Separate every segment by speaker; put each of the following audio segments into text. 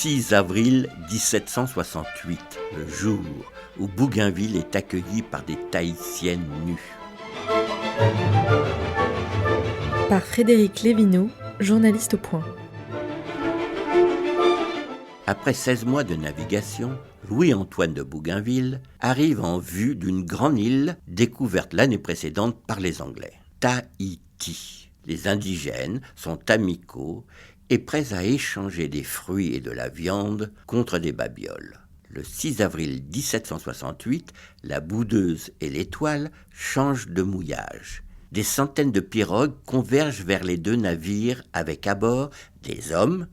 Speaker 1: 6 avril 1768, le jour où Bougainville est accueilli par des Tahitiennes nues.
Speaker 2: Par Frédéric Lévineau, journaliste au Point.
Speaker 1: Après 16 mois de navigation, Louis-Antoine de Bougainville arrive en vue d'une grande île découverte l'année précédente par les Anglais, Tahiti. Les indigènes sont amicaux et prêts à échanger des fruits et de la viande contre des babioles. Le 6 avril 1768, la Boudeuse et l'Étoile changent de mouillage. Des centaines de pirogues convergent vers les deux navires avec à bord des hommes,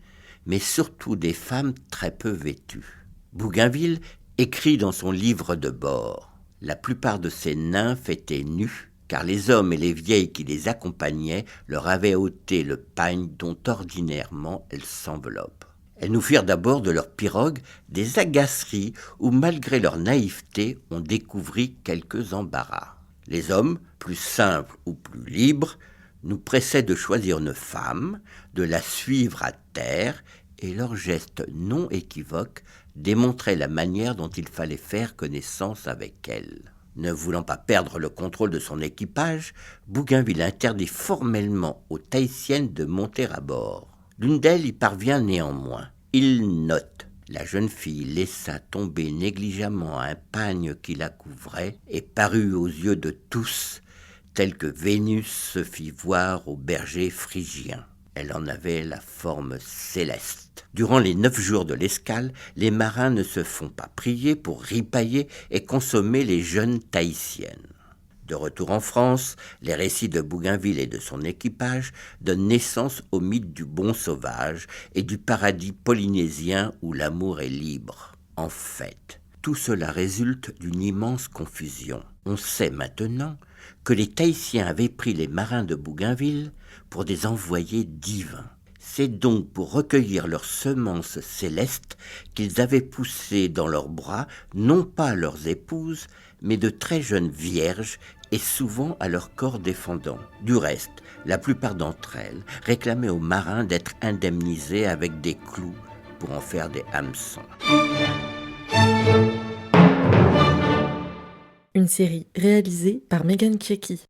Speaker 1: mais surtout des femmes très peu vêtues. Bougainville écrit dans son livre de bord. La plupart de ces nymphes étaient nues, car les hommes et les vieilles qui les accompagnaient leur avaient ôté le pagne dont ordinairement elles s'enveloppent. Elles nous firent d'abord de leurs pirogues des agaceries où, malgré leur naïveté, on découvrit quelques embarras. Les hommes, plus simples ou plus libres, nous pressaient de choisir une femme, de la suivre à terre, et leurs gestes non équivoques démontraient la manière dont il fallait faire connaissance avec elle. Ne voulant pas perdre le contrôle de son équipage, Bougainville interdit formellement aux Tahitiennes de monter à bord. L'une d'elles y parvient néanmoins. Il note. La jeune fille laissa tomber négligemment un pagne qui la couvrait et parut aux yeux de tous, tel que Vénus se fit voir aux bergers phrygiens. Elle en avait la forme céleste. Durant les 9 jours de l'escale, les marins ne se font pas prier pour ripailler et consommer les jeunes Tahitiennes. De retour en France, les récits de Bougainville et de son équipage donnent naissance au mythe du bon sauvage et du paradis polynésien où l'amour est libre. En fait, tout cela résulte d'une immense confusion. On sait maintenant que les Tahitiens avaient pris les marins de Bougainville pour des envoyés divins. C'est donc pour recueillir leurs semences célestes qu'ils avaient poussé dans leurs bras non pas leurs épouses, mais de très jeunes vierges et souvent à leur corps défendant. Du reste, la plupart d'entre elles réclamaient aux marins d'être indemnisés avec des clous pour en faire des hameçons.
Speaker 2: Une série réalisée par Megan Kieki.